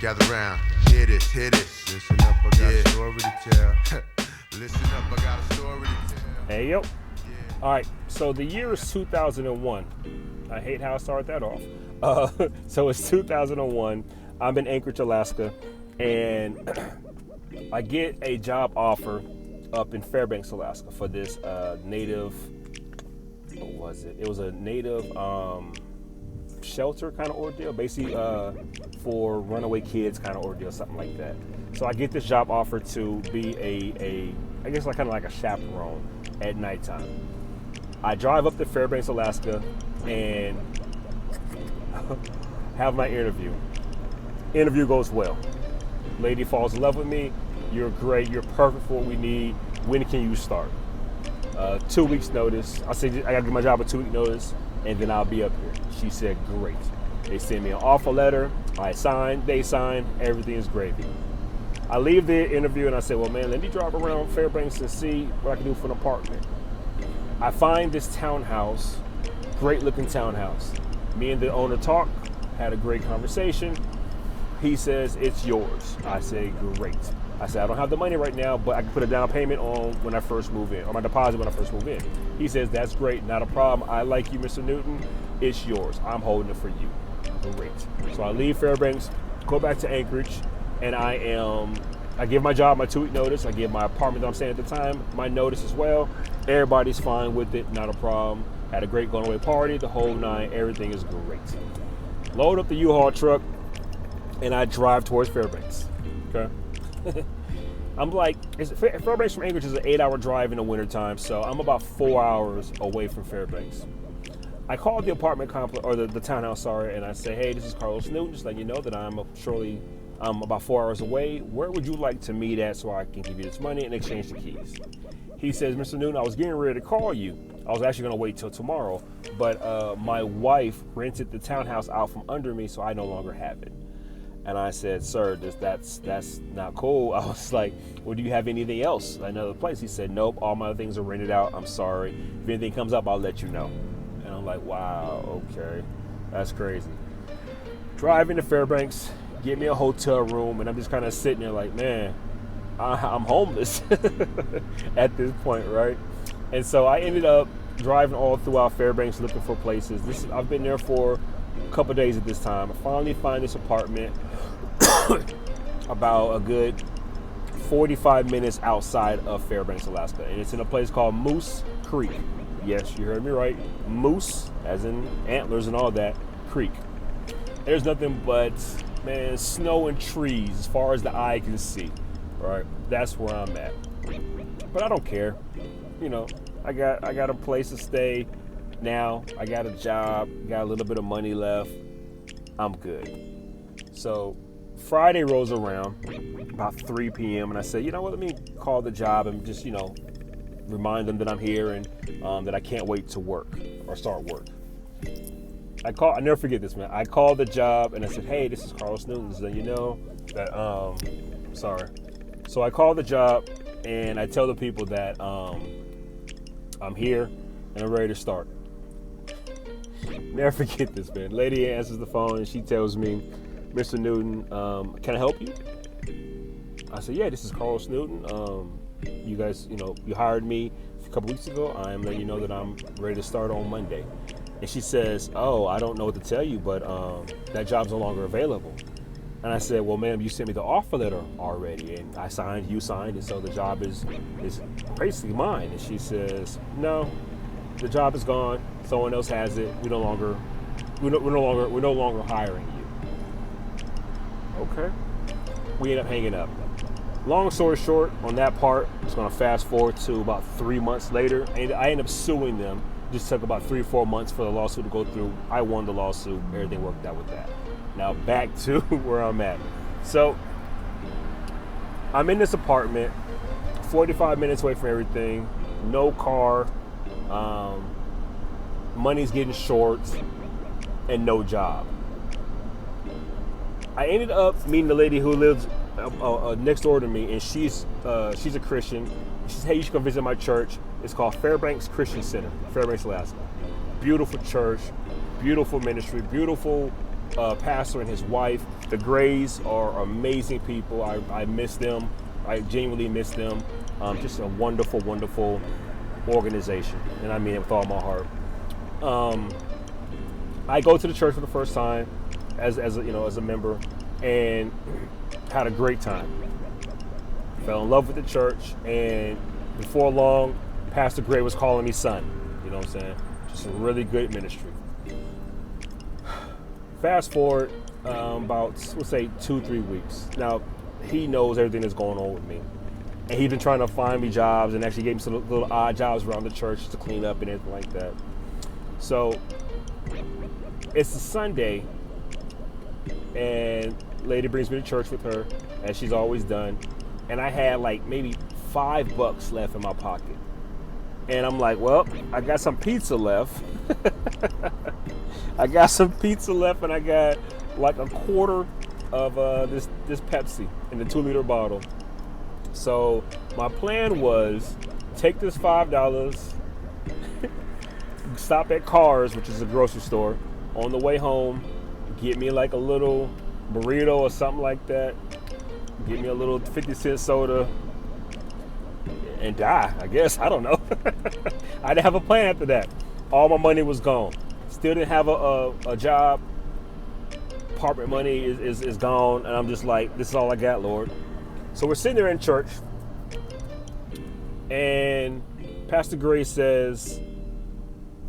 gather round. Hear this, hear this. Listen up, I got a story to tell. Listen up, I got a story to tell. Hey, yo. All right, so the year is 2001. I hate how I started that off. So it's 2001. I'm in Anchorage, Alaska, and I get a job offer up in Fairbanks, Alaska for this native, what was it? It was a native shelter kind of ordeal, basically for runaway kids kind of ordeal, something like that. So I get this job offer to be I guess like kind of like a chaperone at nighttime. I drive up to Fairbanks, Alaska, and have my interview. Interview goes well. Lady falls in love with me. You're great. You're perfect for what we need. When can you start? 2 weeks notice. I said I gotta give my job a 2 week notice, and then I'll be up here. She said great. They sent me an offer letter. I signed. They signed. Everything is gravy. I leave the interview and I said, well, man, let me drive around Fairbanks and see what I can do for an apartment. I find this townhouse, great looking townhouse. Me and the owner talk, had a great conversation. He says, it's yours. I say, great. I said, I don't have the money right now, but I can put a down payment on when I first move in, or my deposit when I first move in. He says, that's great, not a problem. I like you, Mr. Newton. It's yours. I'm holding it for you. Great. So I leave Fairbanks, go back to Anchorage, and I give my job my 2 week notice. I give my apartment that I'm staying at the time my notice as well. Everybody's fine with it, not a problem. Had a great going away party, the whole nine, everything is great. Load up the U-Haul truck, and I drive towards Fairbanks, okay? I'm like, Fairbanks from Anchorage is an 8-hour drive in the wintertime, so I'm about 4 hours away from Fairbanks. I called the apartment complex, or the townhouse, sorry, and I say, hey, this is Carlos Newton, just letting you know that I'm about 4 hours away. Where would you like to meet at so I can give you this money and exchange the keys? He says, Mr. Newton, I was getting ready to call you. I was actually going to wait till tomorrow, but my wife rented the townhouse out from under me, so I no longer have it. And I said, sir, that's not cool. I was like, well, do you have anything else? Another place? He said, nope, all my things are rented out. I'm sorry. If anything comes up, I'll let you know. And I'm like, wow, okay, that's crazy. Driving to Fairbanks, get me a hotel room, and I'm just kind of sitting there like, man, I'm homeless at this point, right? And so I ended up driving all throughout Fairbanks looking for places. I've been there for a couple days at this time. I finally find this apartment about a good 45 minutes outside of Fairbanks, Alaska. And it's in a place called Moose Creek. Yes, you heard me right. Moose, as in antlers and all that, creek. There's nothing but, man, snow and trees as far as the eye can see. Right, that's where I'm at. But I don't care. You know, I got a place to stay now. I got a job, got a little bit of money left. I'm good. So Friday rolls around about 3 p.m. and I say, you know what, let me call the job and just, you know, remind them that I'm here and that I can't wait to work or start work. I never forget this, man. I called the job and I said, hey, this is Carlos Newton. So you know that sorry. So I call the job and I tell the people that I'm here and I'm ready to start. Never forget this, man. Lady answers the phone and she tells me, Mr. Newton, can I help you? I said, yeah, this is Carlos Newton. You guys, you know, you hired me a couple weeks ago. I'm letting you know that I'm ready to start on Monday. And she says, oh, I don't know what to tell you, but that job's no longer available. And I said, well, ma'am, you sent me the offer letter already, and I signed, you signed, and so the job is basically mine. And she says, no, the job is gone. Someone else has it. We're no longer hiring you. Okay. We end up hanging up. Long story short, on that part, I'm just gonna fast forward to about 3 months later, and I end up suing them. Just took about 3 or 4 months for the lawsuit to go through. I won the lawsuit. Everything worked out with that. Now back to where I'm at. So I'm in this apartment, 45 minutes away from everything, no car, money's getting short, and no job. I ended up meeting the lady who lives next door to me, and she's a Christian. She said, hey, you should come visit my church. It's called Fairbanks Christian Center, Fairbanks, Alaska. Beautiful church, beautiful ministry, beautiful pastor and his wife. The Grays are amazing people. I miss them. I genuinely miss them. Just a wonderful, wonderful organization, and I mean it with all my heart. I go to the church for the first time as a member, and had a great time. Fell in love with the church, and before long, Pastor Gray was calling me son. You know what I'm saying? Just a really good ministry. Fast forward about, let's say, 2-3 weeks. Now, he knows everything that's going on with me. And he's been trying to find me jobs, and actually gave me some little odd jobs around the church to clean up and everything like that. So it's a Sunday, and lady brings me to church with her, as she's always done. And I had like maybe $5 left in my pocket. And I'm like, well, I got some pizza left. I got some pizza left, and I got like a quarter of this Pepsi in the 2-liter bottle. So my plan was take this $5, stop at Cars, which is a grocery store, on the way home, get me like a little burrito or something like that, get me a little 50-cent soda, and die, I guess. I don't know. I didn't have a plan after that. All my money was gone. Still didn't have a job. Apartment money is gone, and I'm just like, this is all I got, Lord. So we're sitting there in church, and Pastor Gray says,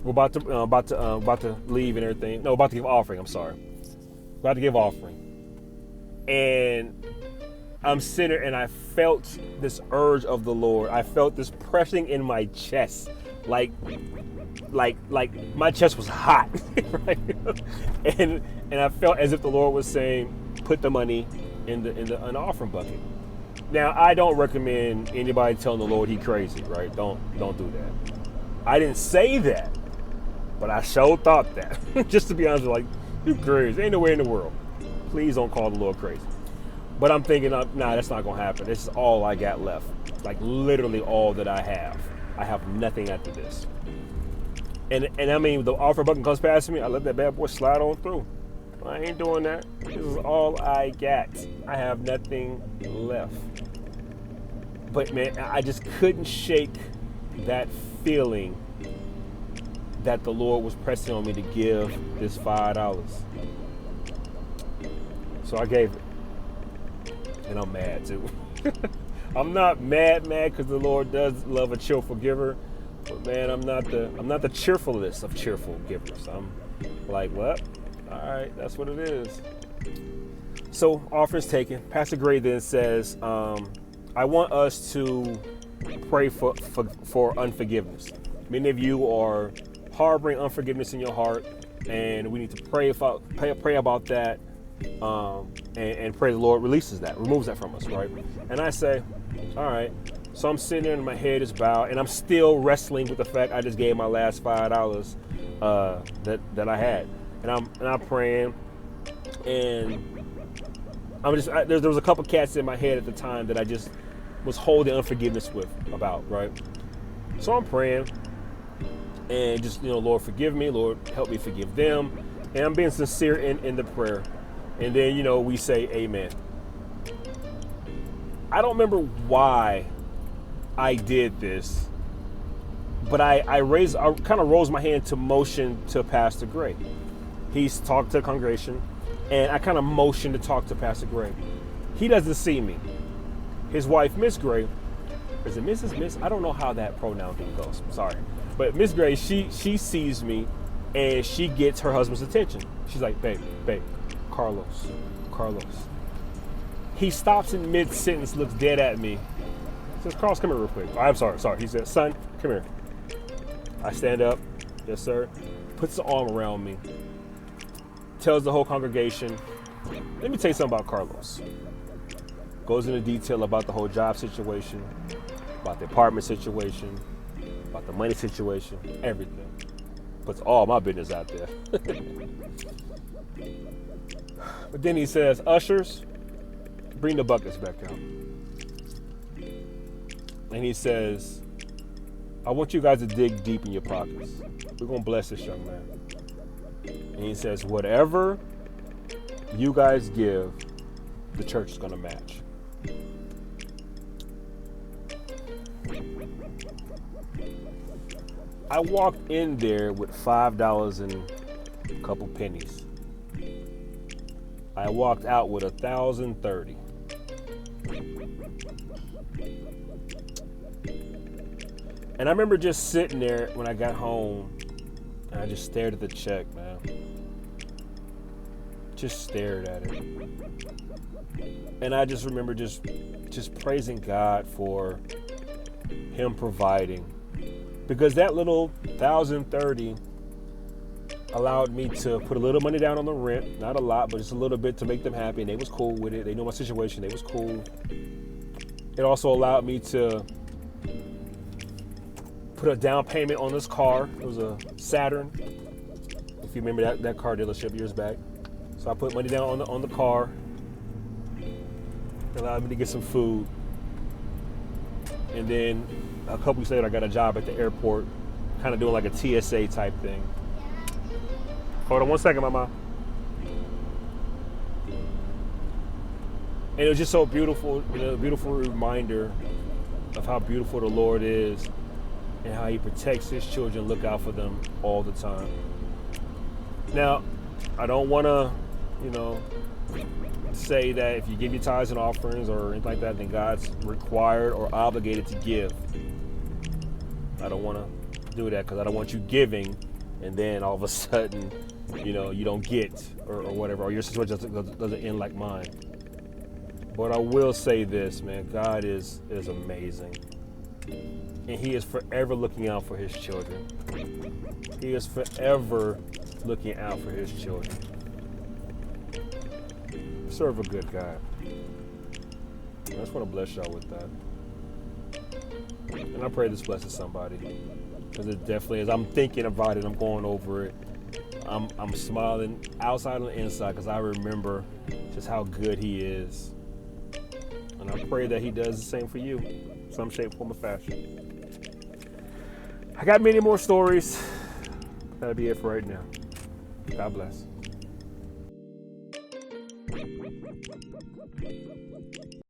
we're about to leave and everything. No, about to give offering. I'm sorry, about to give offering. And I'm sitting there, and I felt this urge of the Lord. I felt this pressing in my chest, like my chest was hot, right? And I felt as if the Lord was saying, put the money in an offering bucket. Now, I don't recommend anybody telling the Lord he crazy, right? Don't do that. I didn't say that, but I sure thought that. Just to be honest, like, you crazy. Ain't no way in the world. Please don't call the Lord crazy. But I'm thinking, nah, that's not gonna happen. This is all I got left. Like literally all that I have. I have nothing after this. And I mean, the offering bucket comes past me, I let that bad boy slide on through. I ain't doing that. This is all I got. I have nothing left. But man, I just couldn't shake that feeling that the Lord was pressing on me to give this $5. So I gave it. And I'm mad too. I'm not mad because the Lord does love a cheerful giver. But man, I'm not the cheerfulest of cheerful givers. I'm like, what? All right, that's what it is. So offering's taken. Pastor Gray then says, I want us to pray for unforgiveness. Many of you are harboring unforgiveness in your heart, and we need to pray about that, and pray the Lord removes that from us, right? And I say, all right. So I'm sitting there and my head is bowed, and I'm still wrestling with the fact I just gave my last $5 that I had. And I'm praying, and there was a couple cats in my head at the time that I just was holding unforgiveness about, right? So I'm praying, and just, Lord, forgive me, Lord, help me forgive them. And I'm being sincere in the prayer. And then, we say amen. I don't remember why I did this, but I kind of rose my hand to motion to Pastor Gray. He's talked to the congregation, and I kind of motioned to talk to Pastor Gray. He doesn't see me. His wife, Miss Gray, is it Mrs. Miss? I don't know how that pronoun thing goes. Sorry. But Miss Gray, she sees me, and she gets her husband's attention. She's like, babe, Carlos. He stops in mid-sentence, looks dead at me. Says, Carlos, come here real quick. I'm sorry. He said, son, come here. I stand up. Yes, sir. Puts the arm around me. Tells the whole congregation, let me tell you something about Carlos. Goes into detail about the whole job situation, about the apartment situation, about the money situation, everything. Puts all my business out there. But then he says, ushers, bring the buckets back out. And he says, I want you guys to dig deep in your pockets. We're going to bless this young man. And he says, whatever you guys give, the church is going to match. I walked in there with $5 and a couple pennies. I walked out with $1,030. And I remember just sitting there when I got home, and I just stared at the check, man. Just stared at it. And I just remember just praising God for him providing. Because that little $1,030 allowed me to put a little money down on the rent. Not a lot, but just a little bit to make them happy. And they was cool with it. They knew my situation. They was cool. It also allowed me to put a down payment on this car. It was a Saturn. If you remember that car dealership years back. So I put money down on the car. It allowed me to get some food. And then a couple weeks later, I got a job at the airport, kind of doing like a TSA type thing. Hold on one second, Mama. And it was just so beautiful, a beautiful reminder of how beautiful the Lord is and how he protects his children, look out for them all the time. Now, I don't want to, say that if you give your tithes and offerings or anything like that, then God's required or obligated to give. I don't want to do that because I don't want you giving and then all of a sudden, you don't get or whatever, or your situation doesn't end like mine. But I will say this, man, God is amazing. And he is forever looking out for his children. He is forever looking out for his children. Serve a good God. I just want to bless y'all with that. And I pray this blesses somebody. Because it definitely is. I'm thinking about it. I'm going over it. I'm smiling outside and inside because I remember just how good he is. And I pray that he does the same for you. Some shape, form, or fashion. I got many more stories. That'll be it for right now. God bless.